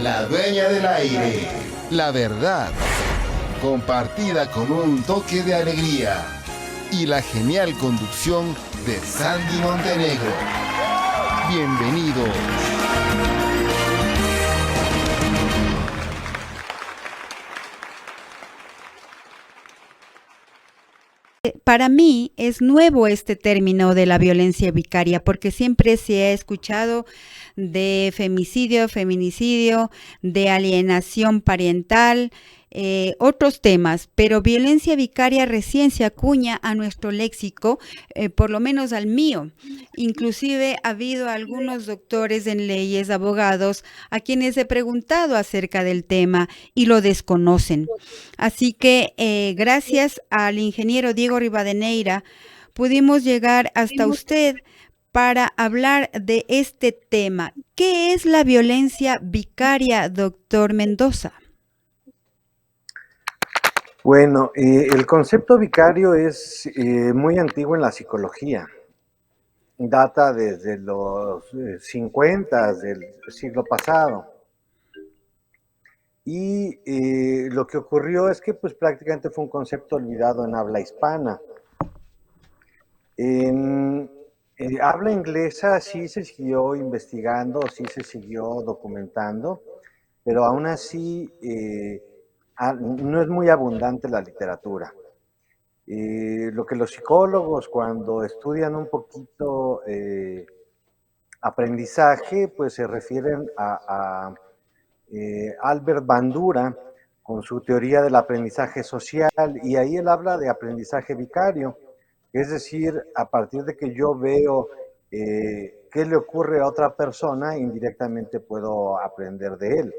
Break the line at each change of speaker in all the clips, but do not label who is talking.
La dueña del aire. La verdad. Compartida con un toque de alegría. Y la genial conducción de Sandy Montenegro. Bienvenidos.
Para mí es nuevo este término de la violencia vicaria porque siempre se ha escuchado de femicidio, feminicidio, de alienación parental, otros temas, pero violencia vicaria recién se acuña a nuestro léxico, por lo menos al mío. Inclusive ha habido algunos doctores en leyes, abogados, a quienes he preguntado acerca del tema y lo desconocen. Así que gracias al ingeniero Diego Rivadeneira pudimos llegar hasta usted para hablar de este tema. ¿Qué es la violencia vicaria, doctor Mendoza?
Bueno, el concepto vicario es muy antiguo en la psicología. Data desde los 50 del siglo pasado. Y lo que ocurrió es que pues prácticamente fue un concepto olvidado en habla hispana. En habla inglesa sí se siguió investigando, sí se siguió documentando, pero aún así no es muy abundante la literatura. Lo que los psicólogos cuando estudian un poquito aprendizaje, pues se refieren a Albert Bandura con su teoría del aprendizaje social, y ahí él habla de aprendizaje vicario, es decir, a partir de que yo veo qué le ocurre a otra persona, indirectamente puedo aprender de él,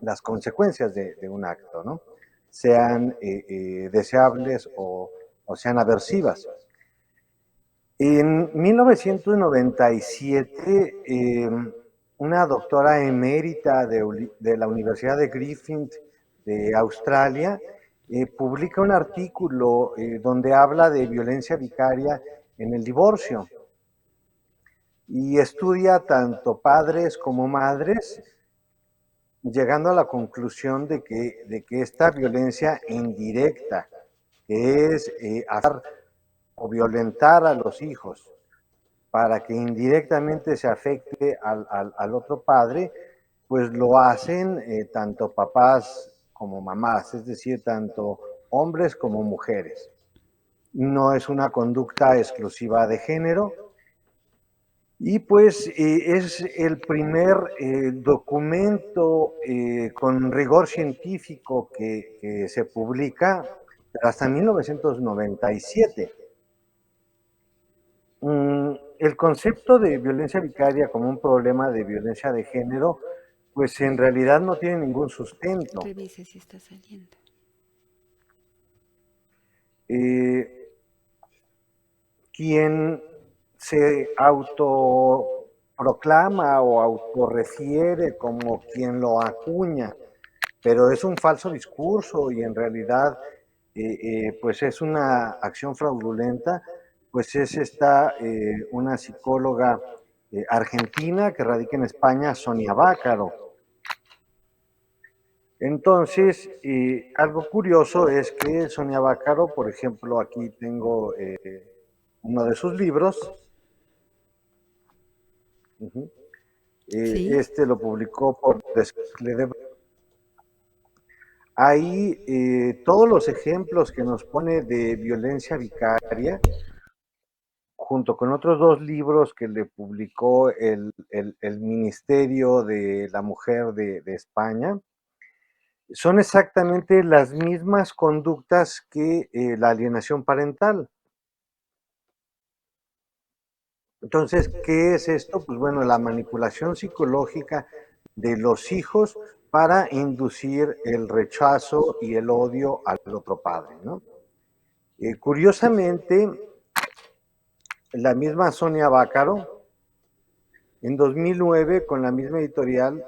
las consecuencias de un acto, ¿no? Sean deseables o sean aversivas. En 1997, una doctora emérita de la Universidad de Griffith de Australia publica un artículo donde habla de violencia vicaria en el divorcio y estudia tanto padres como madres, llegando a la conclusión de que esta violencia indirecta, que es hacer o violentar a los hijos para que indirectamente se afecte al otro padre, pues lo hacen tanto papás como mamás, es decir, tanto hombres como mujeres. No es una conducta exclusiva de género, y pues es el primer documento con rigor científico que se publica hasta 1997. El concepto de violencia vicaria como un problema de violencia de género, pues en realidad no tiene ningún sustento.
Revise si está saliendo.
Quien se autoproclama o autorrefiere como quien lo acuña, pero es un falso discurso y en realidad pues es una acción fraudulenta, pues es una psicóloga argentina que radica en España, Sonia Bácaro. Entonces, algo curioso es que Sonia Bácaro, por ejemplo, aquí tengo uno de sus libros.
Sí.
Este lo publicó por Ahí todos los ejemplos que nos pone de violencia vicaria, junto con otros dos libros que le publicó el Ministerio de la Mujer de España, son exactamente las mismas conductas que la alienación parental. Entonces, ¿qué es esto? Pues bueno, la manipulación psicológica de los hijos para inducir el rechazo y el odio al otro padre, ¿no? Curiosamente, la misma Sonia Bácaro, en 2009, con la misma editorial,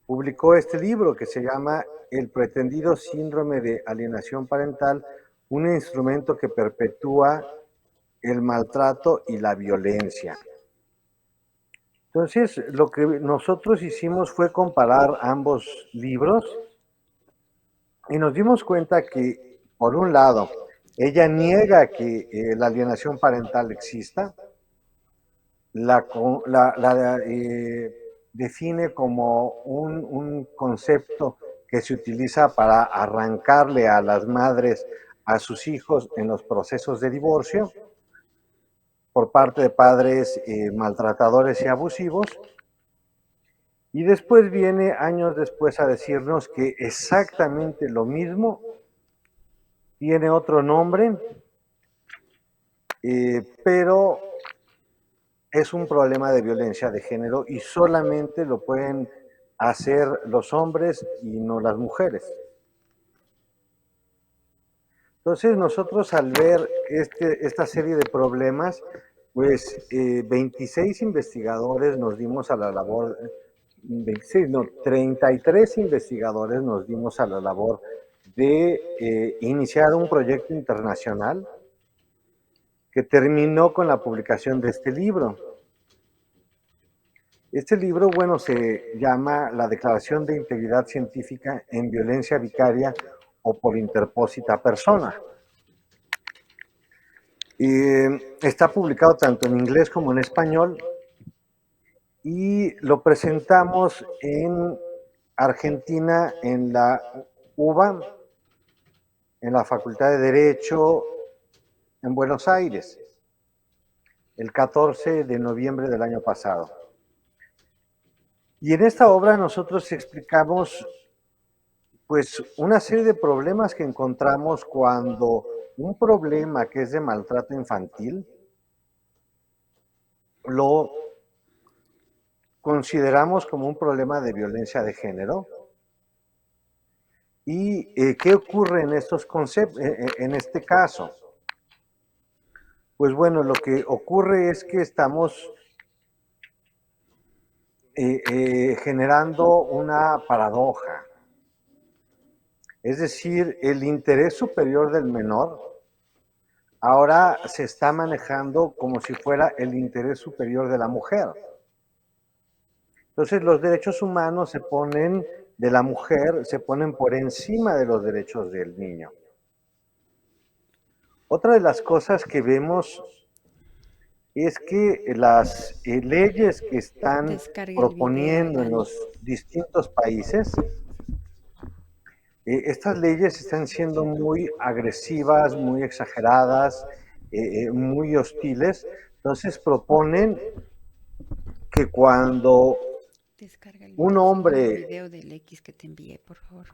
publicó este libro que se llama El pretendido síndrome de alienación parental, un instrumento que perpetúa el maltrato y la violencia. Entonces, lo que nosotros hicimos fue comparar ambos libros y nos dimos cuenta que, por un lado, ella niega que la alienación parental exista, define como un concepto que se utiliza para arrancarle a las madres a sus hijos en los procesos de divorcio por parte de padres maltratadores y abusivos. Y después viene años después a decirnos que exactamente lo mismo tiene otro nombre, pero es un problema de violencia de género y solamente lo pueden hacer los hombres y no las mujeres. Entonces nosotros al ver esta serie de problemas, pues 26 investigadores nos dimos a la labor, 26, no, 33 investigadores nos dimos a la labor de iniciar un proyecto internacional que terminó con la publicación de este libro. Este libro, bueno, se llama La Declaración de Integridad Científica en Violencia Vicaria o por Interpósita Persona. Está publicado tanto en inglés como en español y lo presentamos en Argentina, en la UBA, en la Facultad de Derecho en Buenos Aires, el 14 de noviembre del año pasado. Y en esta obra nosotros explicamos pues una serie de problemas que encontramos cuando un problema que es de maltrato infantil lo consideramos como un problema de violencia de género. ¿Y qué ocurre en estos conceptos, en este caso? Pues bueno, lo que ocurre es que estamos generando una paradoja. Es decir, el interés superior del menor ahora se está manejando como si fuera el interés superior de la mujer. Entonces los derechos humanos de la mujer se ponen por encima de los derechos del niño. Otra de las cosas que vemos es que las leyes que están proponiendo en los distintos países, estas leyes están siendo muy agresivas, muy exageradas, muy hostiles. Entonces proponen que cuando un hombre,
video del X que te envié, por favor.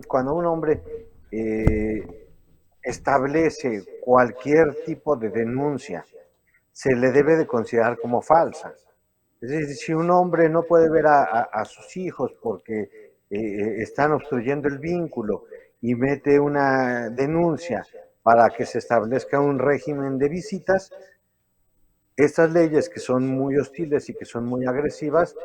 Cuando un hombre establece cualquier tipo de denuncia, se le debe de considerar como falsa. Es decir, si un hombre no puede ver a sus hijos porque están obstruyendo el vínculo y mete una denuncia para que se establezca un régimen de visitas, estas leyes que son muy hostiles y que son muy agresivas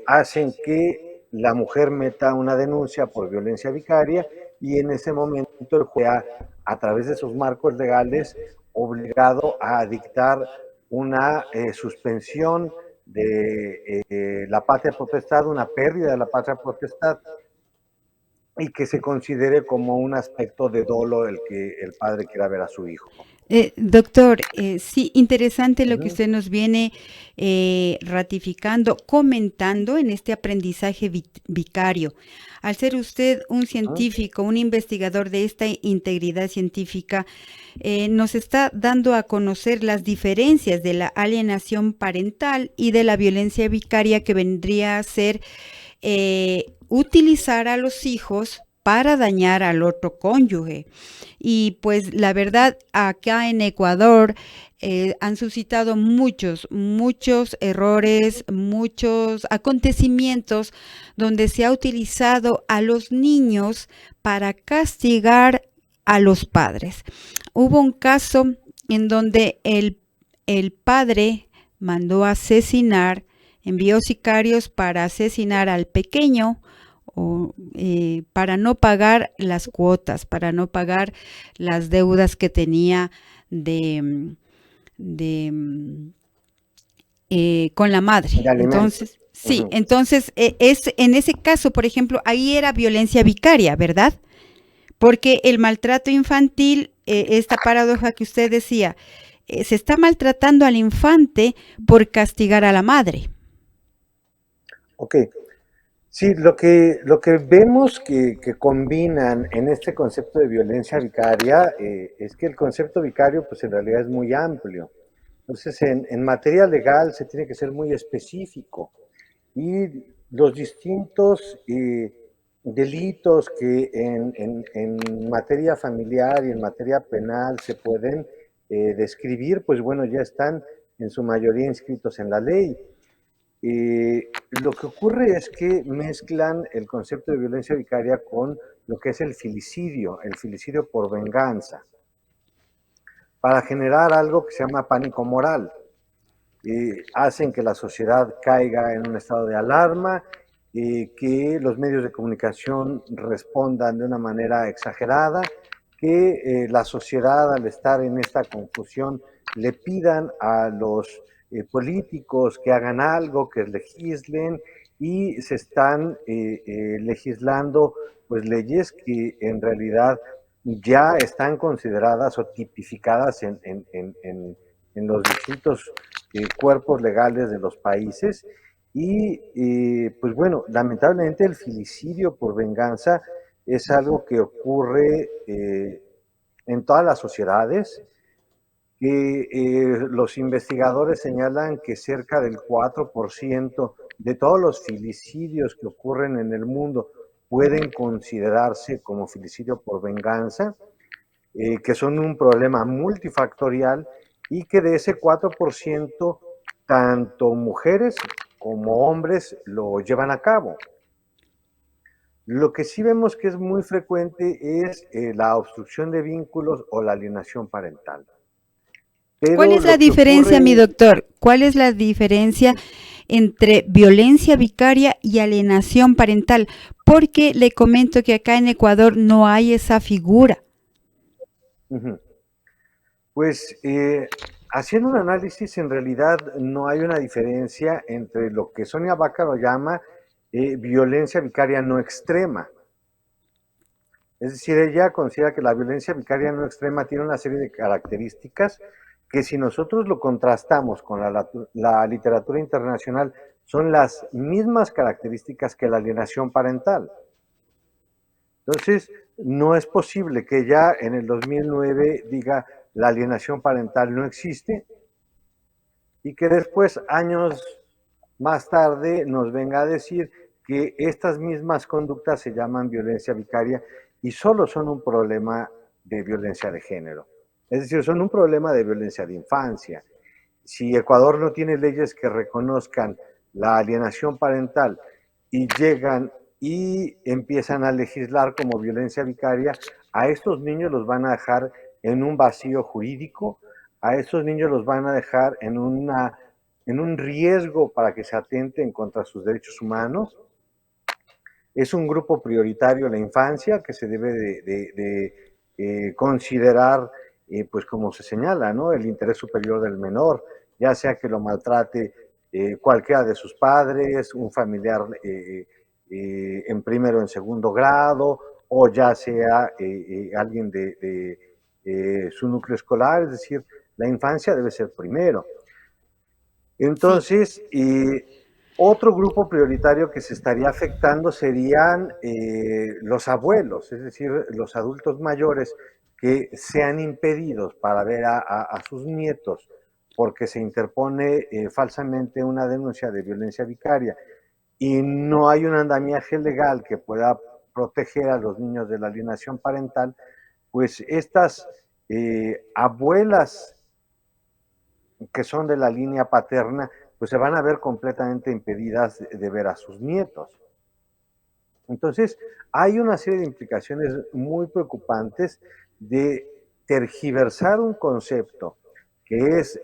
hacen que la mujer meta una denuncia por violencia vicaria y en ese momento el juez, a través de sus marcos legales, obligado a dictar una suspensión de la patria potestad, una pérdida de la patria potestad, y que se considere como un aspecto de dolo el que el padre quiera ver a su hijo.
Doctor, sí, interesante lo que usted nos viene ratificando, comentando en este aprendizaje vicario. Al ser usted un científico, un investigador de esta integridad científica, nos está dando a conocer las diferencias de la alienación parental y de la violencia vicaria, que vendría a ser utilizar a los hijos para dañar al otro cónyuge. Y pues la verdad, acá en Ecuador han suscitado muchos errores, muchos acontecimientos donde se ha utilizado a los niños para castigar a los padres. Hubo un caso en donde el padre mandó a asesinar, envió sicarios para asesinar al pequeño, para no pagar las cuotas, para no pagar las deudas que tenía de con la madre.
De alimentos.
Entonces, sí,
Ujú.
entonces es en ese caso, por ejemplo, ahí era violencia vicaria, ¿verdad? Porque el maltrato infantil, esta paradoja que usted decía, se está maltratando al infante por castigar a la madre.
Ok. Sí, lo que vemos que combinan en este concepto de violencia vicaria es que el concepto vicario pues en realidad es muy amplio. Entonces, en materia legal se tiene que ser muy específico y los distintos delitos que en materia familiar y en materia penal se pueden describir, pues bueno, ya están en su mayoría inscritos en la ley. Lo que ocurre es que mezclan el concepto de violencia vicaria con lo que es el filicidio por venganza, para generar algo que se llama pánico moral. Hacen que la sociedad caiga en un estado de alarma, que los medios de comunicación respondan de una manera exagerada, que la sociedad al estar en esta confusión le pidan a los políticos que hagan algo, que legislen y se están legislando pues leyes que en realidad ya están consideradas o tipificadas en los distintos cuerpos legales de los países y pues bueno, lamentablemente el filicidio por venganza es algo que ocurre en todas las sociedades, que los investigadores señalan que cerca del 4% de todos los filicidios que ocurren en el mundo pueden considerarse como filicidio por venganza, que son un problema multifactorial y que de ese 4% tanto mujeres como hombres lo llevan a cabo. Lo que sí vemos que es muy frecuente es la obstrucción de vínculos o la alienación parental.
¿Cuál
Pero
es la
lo que
diferencia, mi
ocurre,
doctor? ¿Cuál es la diferencia entre violencia vicaria y alienación parental? Porque le comento que acá en Ecuador no hay esa figura.
pues haciendo un análisis, en realidad no hay una diferencia entre lo que Sonia Bácaro llama violencia vicaria no extrema. Es decir, ella considera que la violencia vicaria no extrema tiene una serie de características que si nosotros lo contrastamos con la literatura internacional, son las mismas características que la alienación parental. Entonces, no es posible que ya en el 2009 diga la alienación parental no existe y que después, años más tarde, nos venga a decir que estas mismas conductas se llaman violencia vicaria y solo son un problema de violencia de género. Es decir, son un problema de violencia de infancia. Si Ecuador no tiene leyes que reconozcan la alienación parental y llegan y empiezan a legislar como violencia vicaria, a estos niños los van a dejar en un vacío jurídico, a estos niños los van a dejar en un riesgo para que se atenten contra sus derechos humanos. Es un grupo prioritario la infancia que se debe de considerar, pues como se señala, ¿no? El interés superior del menor, ya sea que lo maltrate cualquiera de sus padres, un familiar en primero o en segundo grado, o ya sea alguien de su núcleo escolar, es decir, la infancia debe ser primero.
Sí.
Entonces, otro grupo prioritario que se estaría afectando serían los abuelos, es decir, los adultos mayores que sean impedidos para ver a sus nietos porque se interpone falsamente una denuncia de violencia vicaria y no hay un andamiaje legal que pueda proteger a los niños de la alienación parental, pues estas abuelas que son de la línea paterna, pues se van a ver completamente impedidas de ver a sus nietos. Entonces, hay una serie de implicaciones muy preocupantes de tergiversar un concepto que es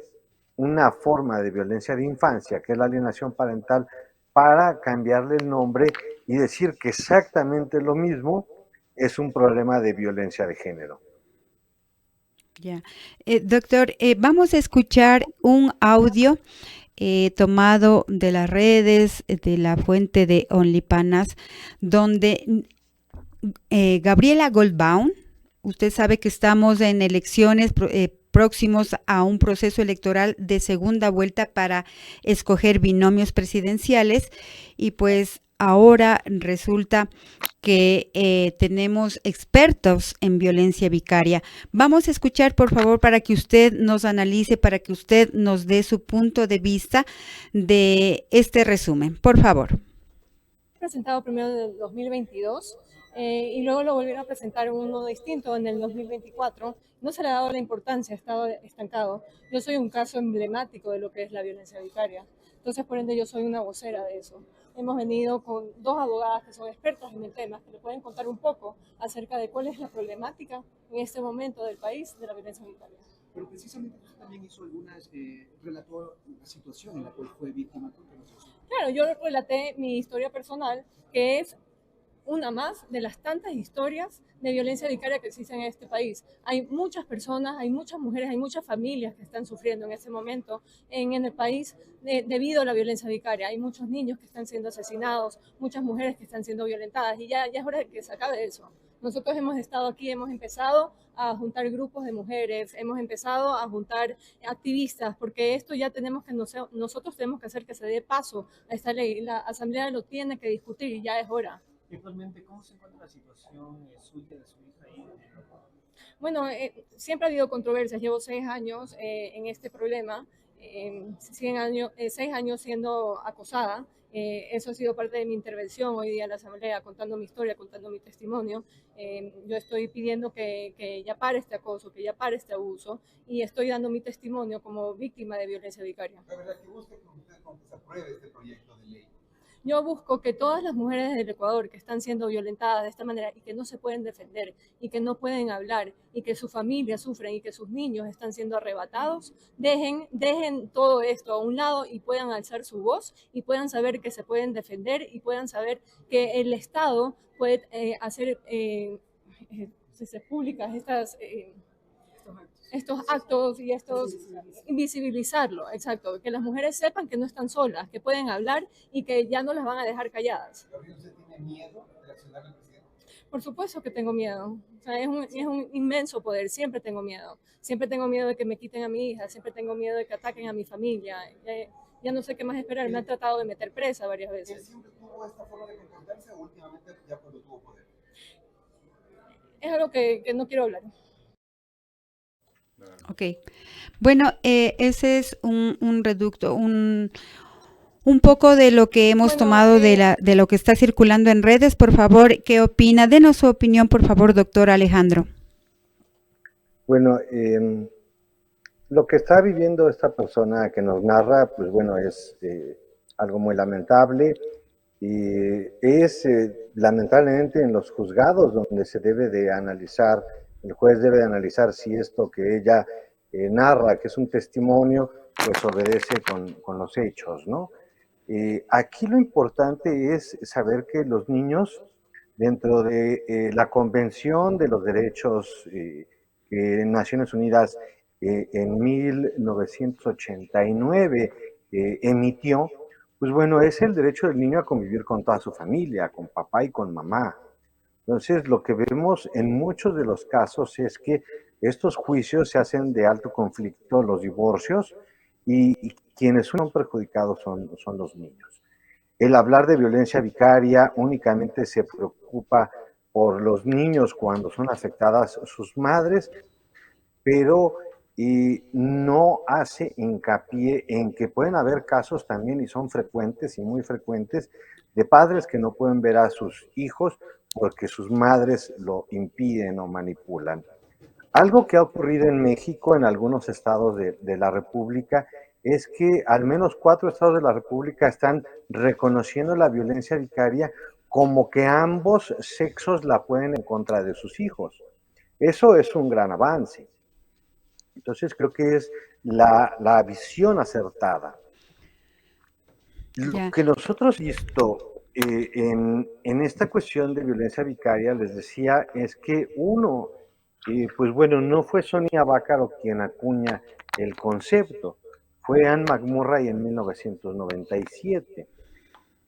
una forma de violencia de infancia, que es la alienación parental, para cambiarle el nombre y decir que exactamente lo mismo es un problema de violencia de género.
Ya. Doctor, vamos a escuchar un audio tomado de las redes, de la fuente de OnlyPanas, donde Gabriela Goldbaum, usted sabe que estamos en elecciones próximos a un proceso electoral de segunda vuelta para escoger binomios presidenciales, y pues ahora resulta que tenemos expertos en violencia vicaria. Vamos a escuchar, por favor, para que usted nos analice, para que usted nos dé su punto de vista de este resumen. Por favor.
Presentado primero en el 2022 y luego lo volvieron a presentar uno distinto en el 2024. No se le ha dado la importancia, ha estado estancado. Yo soy un caso emblemático de lo que es la violencia vicaria. Entonces, por ende, yo soy una vocera de eso. Hemos venido con dos abogadas que son expertas en el tema, que le pueden contar un poco acerca de cuál es la problemática en este momento del país de la violencia vicaria.
Pero precisamente usted también hizo algunas, relató la situación en la cual fue víctima.
Claro, yo relaté mi historia personal, que es una más de las tantas historias de violencia vicaria que existen en este país. Hay muchas personas, hay muchas mujeres, hay muchas familias que están sufriendo en este momento en el país debido a la violencia vicaria. Hay muchos niños que están siendo asesinados, muchas mujeres que están siendo violentadas, y ya es hora de que se acabe eso. Nosotros hemos estado aquí, hemos empezado a juntar grupos de mujeres, hemos empezado a juntar activistas, porque esto ya tenemos que, nosotros tenemos que hacer que se dé paso a esta ley. La Asamblea lo tiene que discutir y ya es hora.
Actualmente, ¿cómo se encuentra la situación suya de su hija ahí?
Bueno, siempre ha habido controversias. Llevo 6 años en este problema, 6 años siendo acosada. Eso ha sido parte de mi intervención hoy día en la Asamblea, contando mi historia, contando mi testimonio. Yo estoy pidiendo que ya pare este acoso, que ya pare este abuso, y estoy dando mi testimonio como víctima de violencia vicaria.
La verdad que busca que usted se apruebe este proyecto de ley.
Yo busco que todas las mujeres del Ecuador que están siendo violentadas de esta manera y que no se pueden defender y que no pueden hablar y que sus familias sufren y que sus niños están siendo arrebatados, dejen todo esto a un lado y puedan alzar su voz y puedan saber que se pueden defender y puedan saber que el Estado puede hacer públicas estos actos y invisibilizarlo, exacto, que las mujeres sepan que no están solas, que pueden hablar y que ya no las van a dejar calladas.
¿Usted tiene miedo de reaccionar al presidente?
Por supuesto que tengo miedo, o sea, es un inmenso poder, siempre tengo miedo de que me quiten a mi hija, siempre tengo miedo de que ataquen a mi familia, ya no sé qué más esperar, me han tratado de meter presa varias veces.
¿Él siempre tuvo esta forma de comportarse o últimamente ya cuando tuvo poder?
Es algo que no quiero hablar.
Ok, bueno, ese es un reducto, un poco de lo que hemos tomado de lo que está circulando en redes. Por favor, ¿qué opina? Denos su opinión, por favor, doctor Alejandro.
Bueno, lo que está viviendo esta persona que nos narra, pues bueno, es algo muy lamentable, y es lamentablemente en los juzgados donde se debe de analizar. El juez debe de analizar si esto que ella narra, que es un testimonio, pues obedece con los hechos, ¿no? Aquí lo importante es saber que los niños, dentro de la Convención de los Derechos que Naciones Unidas en 1989 emitió, pues bueno, es el derecho del niño a convivir con toda su familia, con papá y con mamá. Entonces, lo que vemos en muchos de los casos es que estos juicios se hacen de alto conflicto, los divorcios, y quienes son perjudicados son los niños. El hablar de violencia vicaria únicamente se preocupa por los niños cuando son afectadas sus madres, pero no hace hincapié en que pueden haber casos también, y son frecuentes y muy frecuentes, de padres que no pueden ver a sus hijos porque sus madres lo impiden o manipulan. Algo que ha ocurrido en México, en algunos estados de la República, es que al menos 4 estados de la República están reconociendo la violencia vicaria como que ambos sexos la pueden en contra de sus hijos. Eso es un gran avance. Entonces creo que es la visión acertada. Lo que nosotros hemos visto en esta cuestión de violencia vicaria, les decía, es que uno, pues bueno, no fue Sonia Bácaro quien acuña el concepto, fue Anne McMurray en 1997.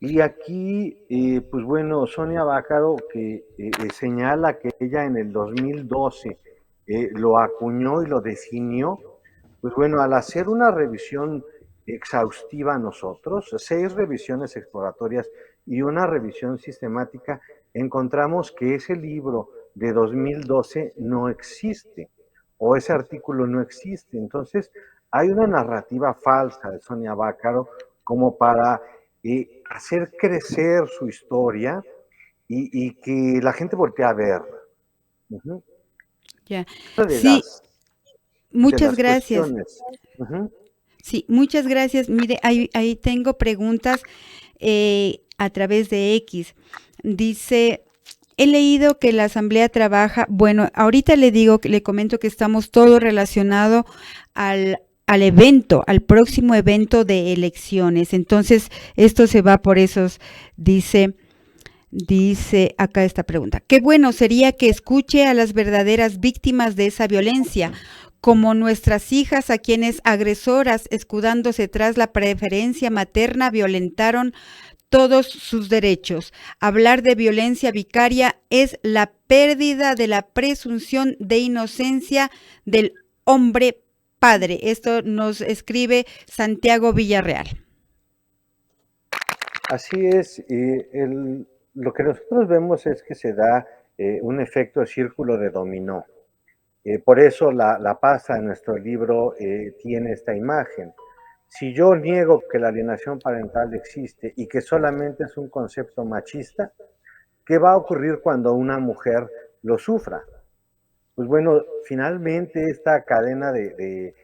Y aquí, pues bueno, Sonia Vaccaro que señala que ella en el 2012 lo acuñó y lo definió, pues bueno, al hacer una revisión exhaustiva nosotros, 6 revisiones exploratorias y una revisión sistemática, encontramos que ese libro de 2012 no existe, o ese artículo no existe. Entonces, hay una narrativa falsa de Sonia Vaccaro como para hacer crecer su historia y que la gente voltee a ver. Uh-huh.
Ya.
De
Sí,
las, de
muchas
las
gracias.
cuestiones. Uh-huh.
Sí, muchas gracias. Mire, ahí tengo preguntas a través de X. Dice, he leído que la asamblea trabaja, bueno, ahorita le comento que estamos todo relacionado al evento, al próximo evento de elecciones. Entonces, esto se va por esos, dice acá esta pregunta. Qué bueno sería que escuche a las verdaderas víctimas de esa violencia, como nuestras hijas, a quienes agresoras, escudándose tras la preferencia materna, violentaron todos sus derechos. Hablar de violencia vicaria es la pérdida de la presunción de inocencia del hombre padre. Esto nos escribe Santiago Villarreal.
Así es, lo que nosotros vemos es que se da un efecto círculo de dominó. Por eso la pasta en nuestro libro tiene esta imagen. Si yo niego que la alienación parental existe y que solamente es un concepto machista, ¿qué va a ocurrir cuando una mujer lo sufra? Pues bueno, finalmente esta cadena de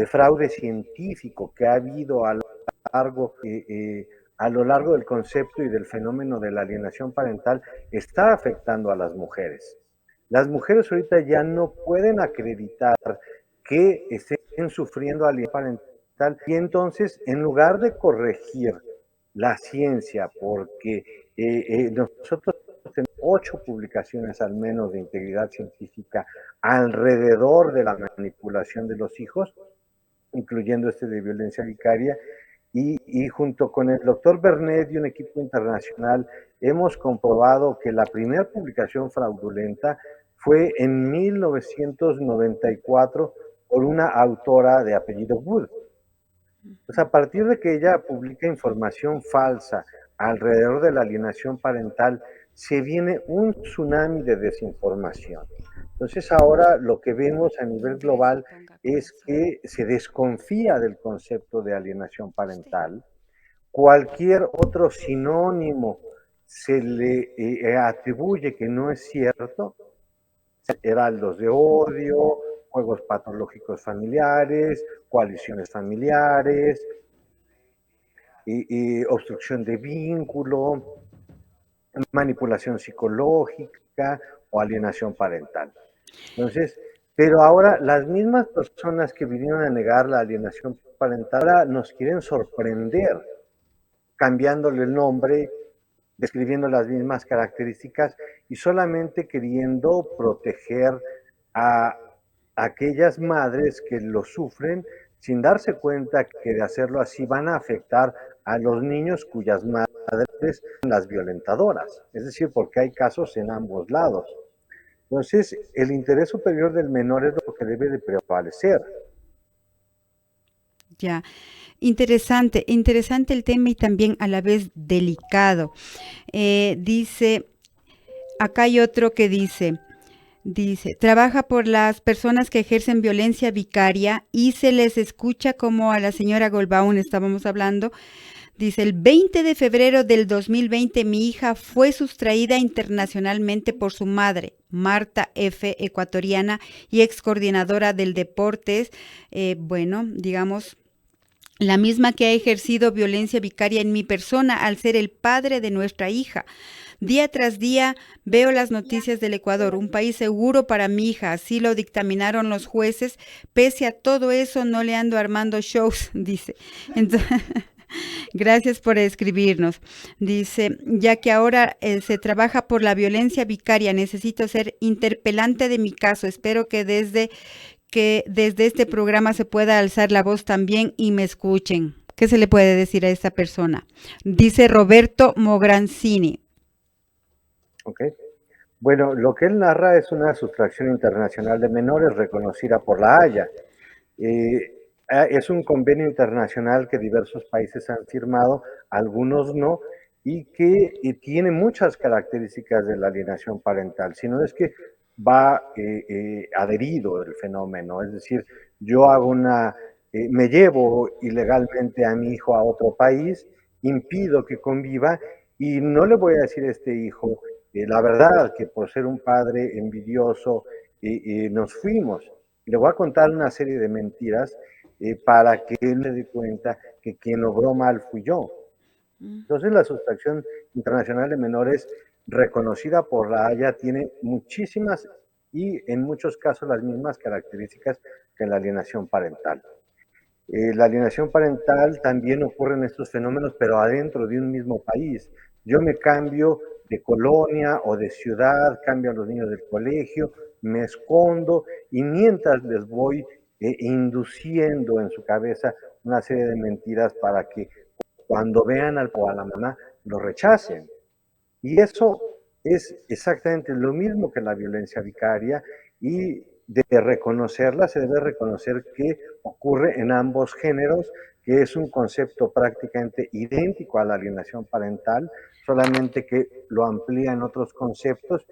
fraude científico que ha habido a lo largo del concepto y del fenómeno de la alienación parental está afectando a las mujeres. Las mujeres ahorita ya no pueden acreditar que estén sufriendo alienación parental y entonces en lugar de corregir la ciencia, porque nosotros tenemos 8 publicaciones al menos de integridad científica alrededor de la manipulación de los hijos, incluyendo de violencia vicaria, y junto con el doctor Bernet y un equipo internacional hemos comprobado que la primera publicación fraudulenta fue en 1994 por una autora de apellido Wood. Pues a partir de que ella publica información falsa alrededor de la alienación parental, se viene un tsunami de desinformación. Entonces ahora lo que vemos a nivel global es que se desconfía del concepto de alienación parental. Cualquier otro sinónimo se le atribuye que no es cierto. Heraldos de odio, juegos patológicos familiares, coaliciones familiares, obstrucción de vínculo, manipulación psicológica o alienación parental. Entonces, pero ahora las mismas personas que vinieron a negar la alienación parental ahora nos quieren sorprender, cambiándole el nombre, describiendo las mismas características y solamente queriendo proteger a aquellas madres que lo sufren sin darse cuenta que de hacerlo así van a afectar a los niños cuyas madres son las violentadoras. Es decir, porque hay casos en ambos lados. Entonces, el interés superior del menor es lo que debe de prevalecer.
Ya, interesante el tema y también a la vez delicado. Dice, acá hay otro que dice, trabaja por las personas que ejercen violencia vicaria y se les escucha como a la señora Goldbaum estábamos hablando. Dice, el 20 de febrero del 2020 mi hija fue sustraída internacionalmente por su madre, Marta F., ecuatoriana y ex coordinadora del Deportes, la misma que ha ejercido violencia vicaria en mi persona al ser el padre de nuestra hija. Día tras día veo las noticias del Ecuador, un país seguro para mi hija, así lo dictaminaron los jueces. Pese a todo eso, no le ando armando shows, dice. Entonces, gracias por escribirnos. Dice, ya que ahora se trabaja por la violencia vicaria, necesito ser interpelante de mi caso. Espero que desde que desde este programa se pueda alzar la voz también y me escuchen. ¿Qué se le puede decir a esta persona? Dice Roberto Mograncini.
¿Ok? Bueno, lo que él narra es una sustracción internacional de menores reconocida por la Haya. Es un convenio internacional que diversos países han firmado, algunos no, y que tiene muchas características de la alienación parental, sino es que va adherido el fenómeno, es decir, yo hago me llevo ilegalmente a mi hijo a otro país, impido que conviva y no le voy a decir a este hijo la verdad que por ser un padre envidioso nos fuimos. Le voy a contar una serie de mentiras para que él se dé cuenta que quien logró mal fui yo. Entonces la sustracción internacional de menores reconocida por la Haya tiene muchísimas y en muchos casos las mismas características que la alienación parental. La alienación parental también ocurre en estos fenómenos, pero adentro de un mismo país. Yo me cambio de colonia o de ciudad, cambio a los niños del colegio, me escondo y mientras les voy induciendo en su cabeza una serie de mentiras para que cuando vean o a la mamá lo rechacen. Y eso es exactamente lo mismo que la violencia vicaria y de reconocerla se debe reconocer que ocurre en ambos géneros, que es un concepto prácticamente idéntico a la alienación parental, solamente que lo amplía en otros conceptos.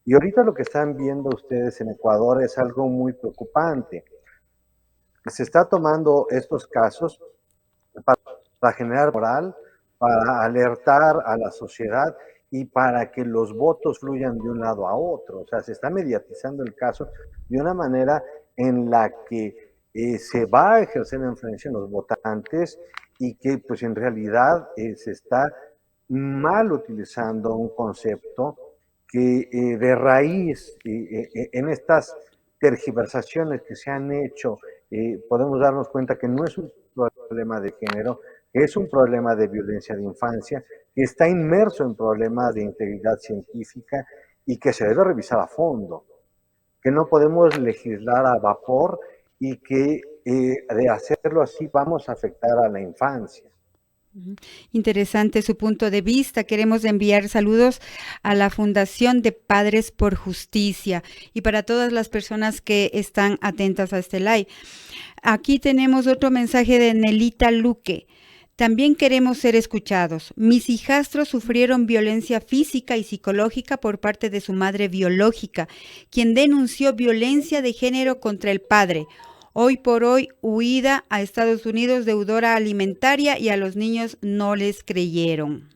Y ahorita lo que están viendo ustedes en Ecuador es algo muy preocupante. Se está tomando estos casos para generar moral, para alertar a la sociedad y para que los votos fluyan de un lado a otro. O sea, se está mediatizando el caso de una manera en la que se va a ejercer la influencia en los votantes y que pues en realidad se está mal utilizando un concepto que de raíz en estas tergiversaciones que se han hecho podemos darnos cuenta que no es un problema de género, que es un problema de violencia de infancia, que está inmerso en problemas de integridad científica y que se debe revisar a fondo, que no podemos legislar a vapor y que de hacerlo así vamos a afectar a la infancia.
Interesante su punto de vista. Queremos enviar saludos a la Fundación de Padres por Justicia y para todas las personas que están atentas a este live. Aquí tenemos otro mensaje de Nelita Luque. También queremos ser escuchados. Mis hijastros sufrieron violencia física y psicológica por parte de su madre biológica, quien denunció violencia de género contra el padre. Hoy por hoy, huida a Estados Unidos, deudora alimentaria, y a los niños no les creyeron.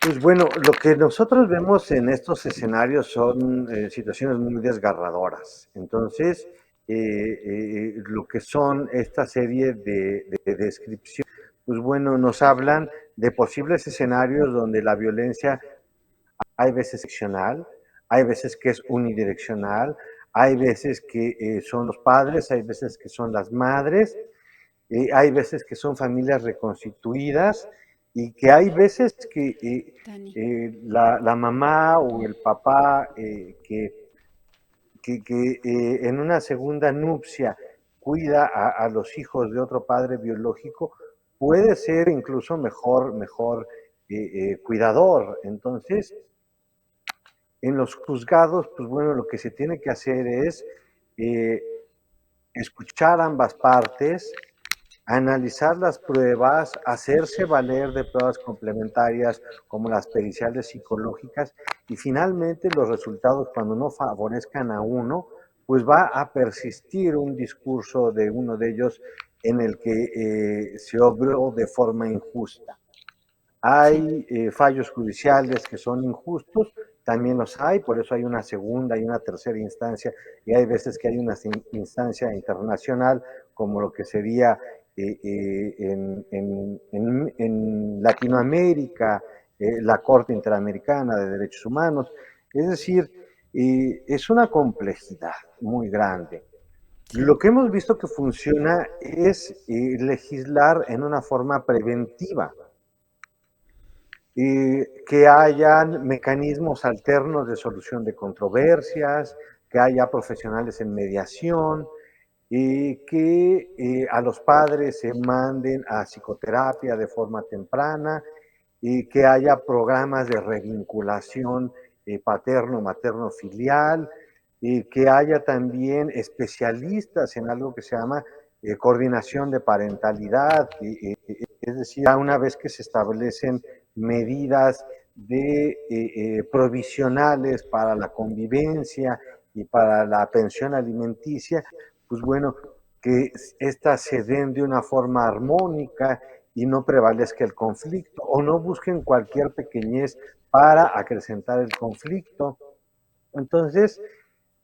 Pues bueno, lo que nosotros vemos en estos escenarios son situaciones muy desgarradoras. Entonces, lo que son esta serie de descripciones, pues bueno, nos hablan de posibles escenarios donde la violencia hay veces seccional, hay veces que es unidireccional, hay veces que son los padres, hay veces que son las madres, hay veces que son familias reconstituidas y que hay veces que la mamá o el papá que en una segunda nupcia cuida a los hijos de otro padre biológico puede ser incluso mejor cuidador. Entonces, en los juzgados, pues bueno, lo que se tiene que hacer es escuchar ambas partes, analizar las pruebas, hacerse valer de pruebas complementarias como las periciales psicológicas y finalmente los resultados cuando no favorezcan a uno, pues va a persistir un discurso de uno de ellos en el que se obró de forma injusta. Hay fallos judiciales que son injustos, también los hay, por eso hay una segunda y una tercera instancia, y hay veces que hay una instancia internacional, como lo que sería en Latinoamérica, la Corte Interamericana de Derechos Humanos. Es decir, es una complejidad muy grande. Lo que hemos visto que funciona es legislar en una forma preventiva. Que hayan mecanismos alternos de solución de controversias, que haya profesionales en mediación, que a los padres se manden a psicoterapia de forma temprana, y que haya programas de revinculación paterno-materno-filial, y que haya también especialistas en algo que se llama coordinación de parentalidad, es decir, una vez que se establecen medidas provisionales para la convivencia y para la pensión alimenticia, pues bueno, que éstas se den de una forma armónica y no prevalezca el conflicto, o no busquen cualquier pequeñez para acrecentar el conflicto. Entonces,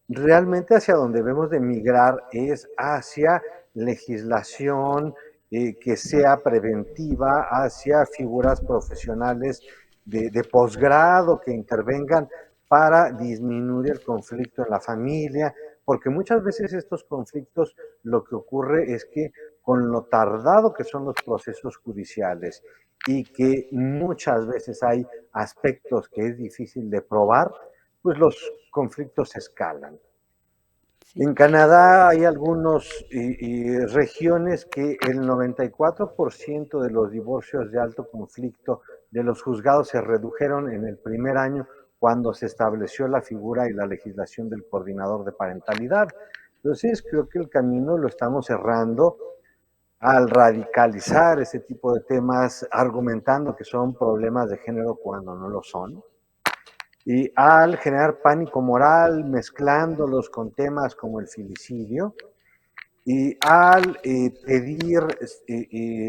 realmente hacia donde debemos de migrar es hacia legislación que sea preventiva, hacia figuras profesionales de posgrado que intervengan para disminuir el conflicto en la familia, porque muchas veces estos conflictos lo que ocurre es que con lo tardado que son los procesos judiciales y que muchas veces hay aspectos que es difícil de probar, pues los conflictos escalan.
Sí.
En Canadá hay algunas regiones que el 94% de los divorcios de alto conflicto de los juzgados se redujeron en el primer año cuando se estableció la figura y la legislación del coordinador de parentalidad. Entonces, creo que el camino lo estamos cerrando al radicalizar ese tipo de temas, argumentando que son problemas de género cuando no lo son, y al generar pánico moral, mezclándolos con temas como el filicidio, y al pedir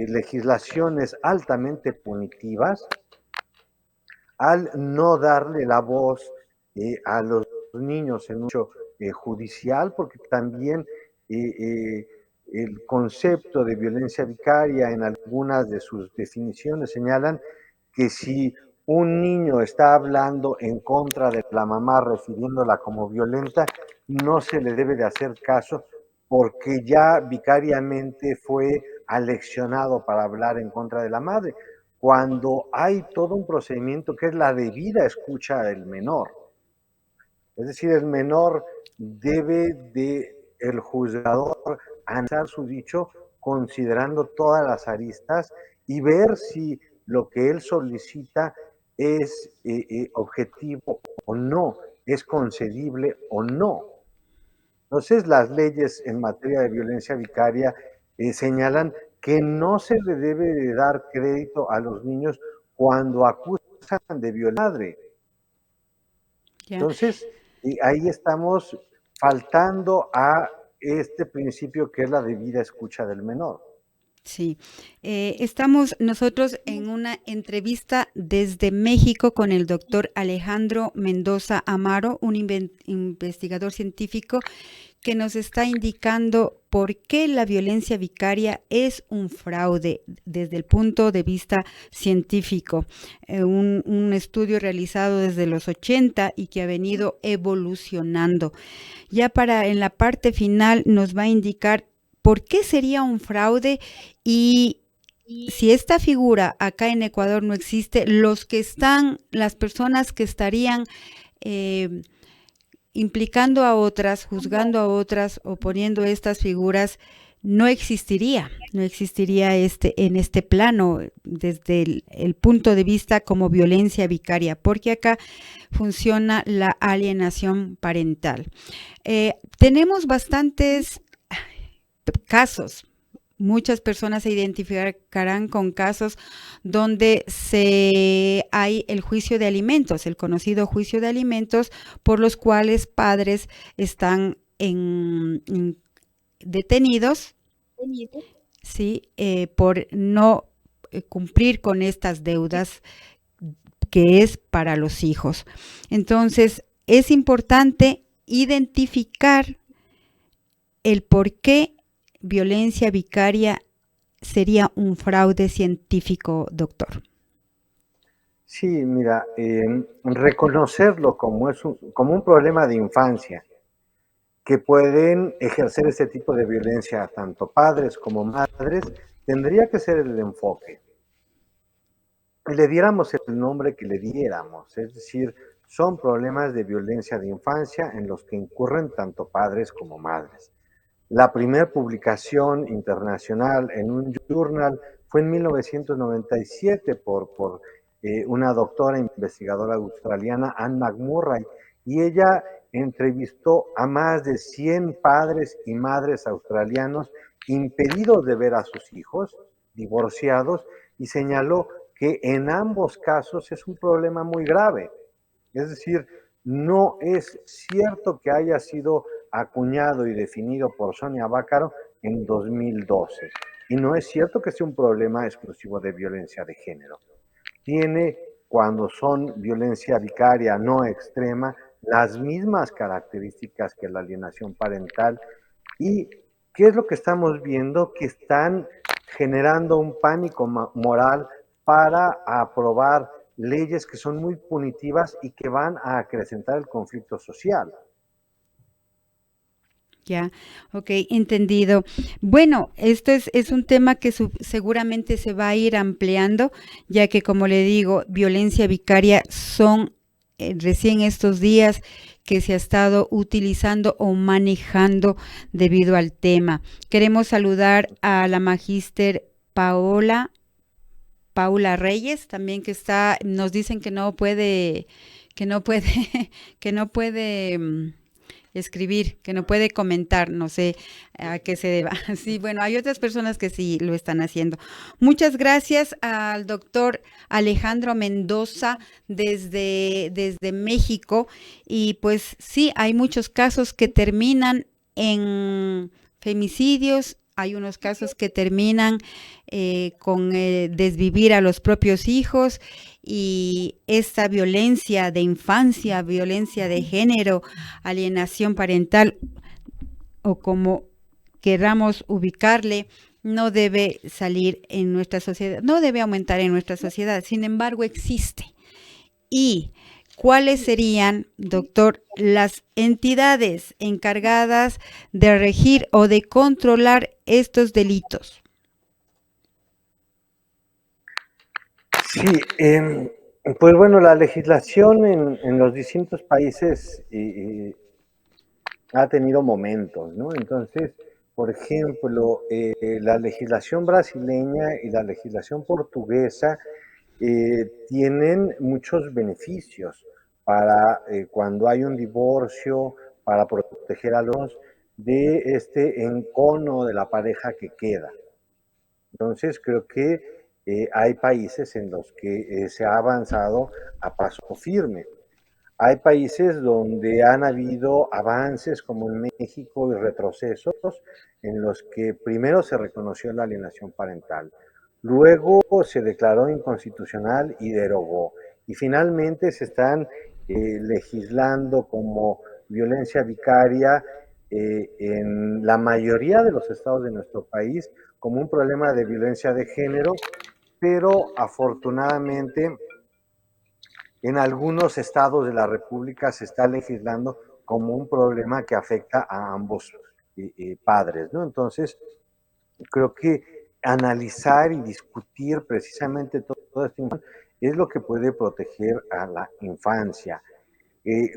legislaciones altamente punitivas, al no darle la voz a los niños en un hecho judicial, porque también el concepto de violencia vicaria en algunas de sus definiciones señalan que si un niño está hablando en contra de la mamá refiriéndola como violenta, no se le debe de hacer caso porque ya vicariamente fue aleccionado para hablar en contra de la madre, cuando hay todo un procedimiento que es la debida escucha del menor. Es decir, el menor debe de el juzgador analizar su dicho considerando todas las aristas y ver si lo que él solicita es objetivo o no, es concedible o no. Entonces, las leyes en materia de violencia vicaria señalan que no se le debe de dar crédito a los niños cuando acusan de violar.
Ya.
Entonces, ahí estamos faltando a este principio que es la debida escucha del menor.
Sí, estamos nosotros en una entrevista desde México con el doctor Alejandro Mendoza Amaro, un investigador científico que nos está indicando por qué la violencia vicaria es un fraude desde el punto de vista científico. Un estudio realizado desde los 80 y que ha venido evolucionando. Ya en la parte final nos va a indicar por qué sería un fraude y si esta figura acá en Ecuador no existe, las personas que estarían implicando a otras, juzgando a otras o poniendo estas figuras, no existiría en este plano desde el punto de vista como violencia vicaria, porque acá funciona la alienación parental. Tenemos bastantes casos. Muchas personas se identificarán con casos donde hay el juicio de alimentos, el conocido juicio de alimentos, por los cuales padres están detenidos, ¿sí? Por no cumplir con estas deudas que es para los hijos. Entonces, es importante identificar el por qué violencia vicaria sería un fraude científico, doctor.
Sí, mira, reconocerlo como un problema de infancia, que pueden ejercer este tipo de violencia tanto padres como madres, tendría que ser el enfoque. Le diéramos el nombre que le diéramos, es decir, son problemas de violencia de infancia en los que incurren tanto padres como madres. La primera publicación internacional en un journal fue en 1997 por una doctora investigadora australiana, Anne McMurray, y ella entrevistó a más de 100 padres y madres australianos impedidos de ver a sus hijos, divorciados, y señaló que en ambos casos es un problema muy grave. Es decir, no es cierto que haya sido acuñado y definido por Sonia Bácaro en 2012. Y no es cierto que sea un problema exclusivo de violencia de género. Tiene, cuando son violencia vicaria no extrema, las mismas características que la alienación parental. ¿Y qué es lo que estamos viendo? Que están generando un pánico moral para aprobar leyes que son muy punitivas y que van a acrecentar el conflicto social.
Ya, ok, entendido. Bueno, esto es un tema que seguramente se va a ir ampliando, ya que como le digo, violencia vicaria son recién estos días que se ha estado utilizando o manejando debido al tema. Queremos saludar a la magíster Paula Reyes, también que está, nos dicen que no puede, que no puede, que no puede escribir, que no puede comentar, no sé a qué se deba. Sí, bueno, hay otras personas que sí lo están haciendo. Muchas gracias al doctor Alejandro Mendoza desde México. Y pues sí, hay muchos casos que terminan en femicidios. Hay unos casos que terminan con desvivir a los propios hijos, y esta violencia de infancia, violencia de género, alienación parental o como queramos ubicarle, no debe salir en nuestra sociedad, no debe aumentar en nuestra sociedad. Sin embargo, existe. ¿Y cuáles serían, doctor, las entidades encargadas de regir o de controlar estos delitos?
Sí, pues bueno, la legislación en los distintos países ha tenido momentos, ¿no? Entonces, por ejemplo, la legislación brasileña y la legislación portuguesa tienen muchos beneficios para cuando hay un divorcio, para proteger a los de este encono de la pareja que queda. Entonces, creo que hay países en los que se ha avanzado a paso firme. Hay países donde han habido avances, como en México, y retrocesos en los que primero se reconoció la alienación parental, luego se declaró inconstitucional y derogó, y finalmente se están legislando como violencia vicaria en la mayoría de los estados de nuestro país como un problema de violencia de género, pero afortunadamente en algunos estados de la República se está legislando como un problema que afecta a ambos padres, ¿no? Entonces, creo que analizar y discutir precisamente todo esto es lo que puede proteger a la infancia.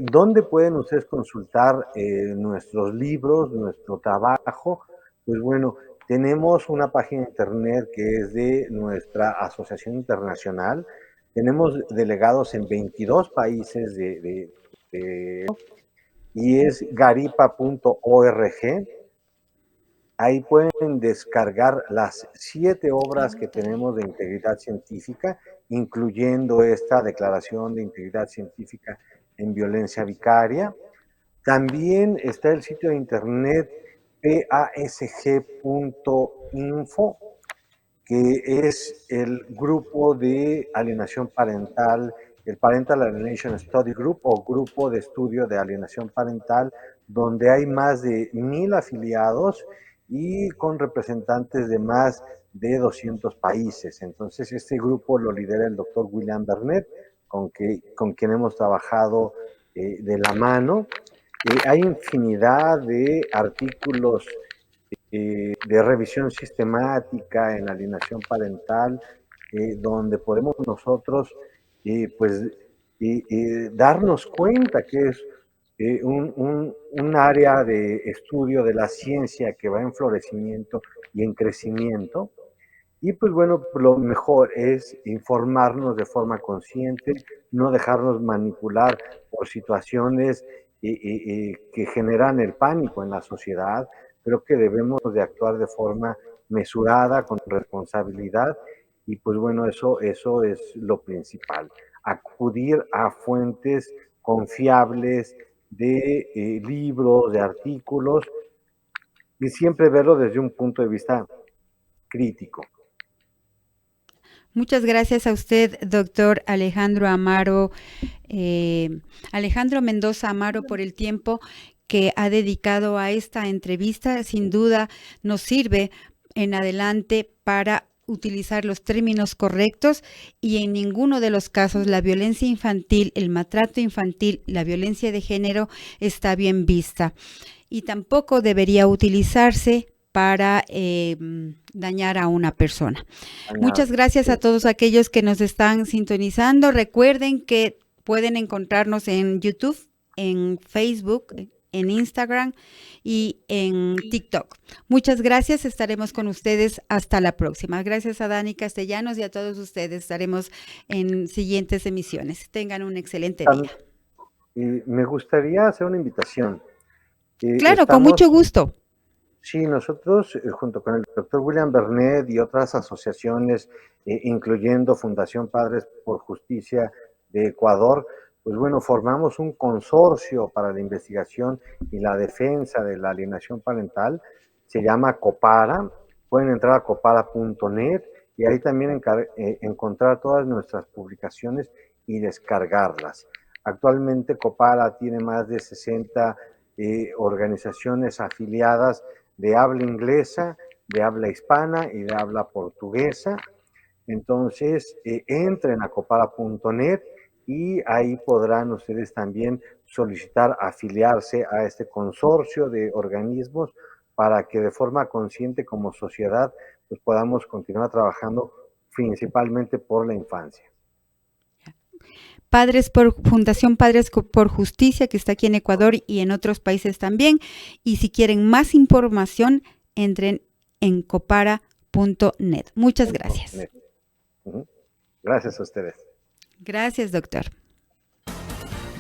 ¿Dónde pueden ustedes consultar nuestros libros, nuestro trabajo? Pues bueno, tenemos una página de internet que es de nuestra asociación internacional. Tenemos delegados en 22 países y es garipa.org. Ahí pueden descargar las 7 obras que tenemos de integridad científica, incluyendo esta declaración de integridad científica en violencia vicaria. También está el sitio de internet pasg.info, que es el grupo de alienación parental, el Parental Alienation Study Group o grupo de estudio de alienación parental, donde hay más de 1,000 afiliados y con representantes de más de 200 países. Entonces, este grupo lo lidera el doctor William Bernet, con quien hemos trabajado de la mano. Hay infinidad de artículos de revisión sistemática en alienación parental, donde podemos nosotros pues darnos cuenta que es un área de estudio de la ciencia que va en florecimiento y en crecimiento. Y pues bueno, lo mejor es informarnos de forma consciente, no dejarnos manipular por situaciones que generan el pánico en la sociedad. Creo que debemos de actuar de forma mesurada, con responsabilidad, y pues bueno, eso es lo principal. Acudir a fuentes confiables de libros, de artículos, y siempre verlo desde un punto de vista crítico.
Muchas gracias a usted, doctor Alejandro Amaro, Alejandro Mendoza Amaro, por el tiempo que ha dedicado a esta entrevista. Sin duda nos sirve en adelante para utilizar los términos correctos, y en ninguno de los casos la violencia infantil, el maltrato infantil, la violencia de género está bien vista, y tampoco debería utilizarse para dañar a una persona. Muchas gracias a todos aquellos que nos están sintonizando. Recuerden que pueden encontrarnos en YouTube, en Facebook, en Instagram y en TikTok. Muchas gracias, estaremos con ustedes hasta la próxima. Gracias a Dani Castellanos y a todos ustedes. Estaremos en siguientes emisiones. Tengan un excelente día.
Me gustaría hacer una invitación.
Claro, con mucho gusto.
Sí, nosotros, junto con el doctor William Bernet y otras asociaciones, incluyendo Fundación Padres por Justicia de Ecuador, pues bueno, formamos un consorcio para la investigación y la defensa de la alienación parental. Se llama Copara. Pueden entrar a copara.net y ahí también encontrar todas nuestras publicaciones y descargarlas. Actualmente Copara tiene más de 60 organizaciones afiliadas de habla inglesa, de habla hispana y de habla portuguesa. Entonces, entren a copara.net y ahí podrán ustedes también solicitar afiliarse a este consorcio de organismos para que de forma consciente como sociedad pues podamos continuar trabajando principalmente por la infancia.
Fundación Padres por Justicia, que está aquí en Ecuador y en otros países también. Y si quieren más información, entren en copara.net. Muchas gracias.
Gracias a ustedes.
Gracias, doctor.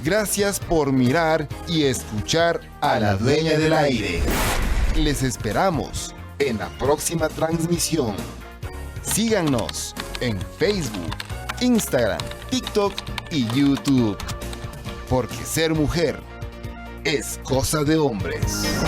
Gracias por mirar y escuchar a la Dueña del Aire. Les esperamos en la próxima transmisión. Síganos en Facebook, Instagram, TikTok y YouTube. Porque ser mujer es cosa de hombres.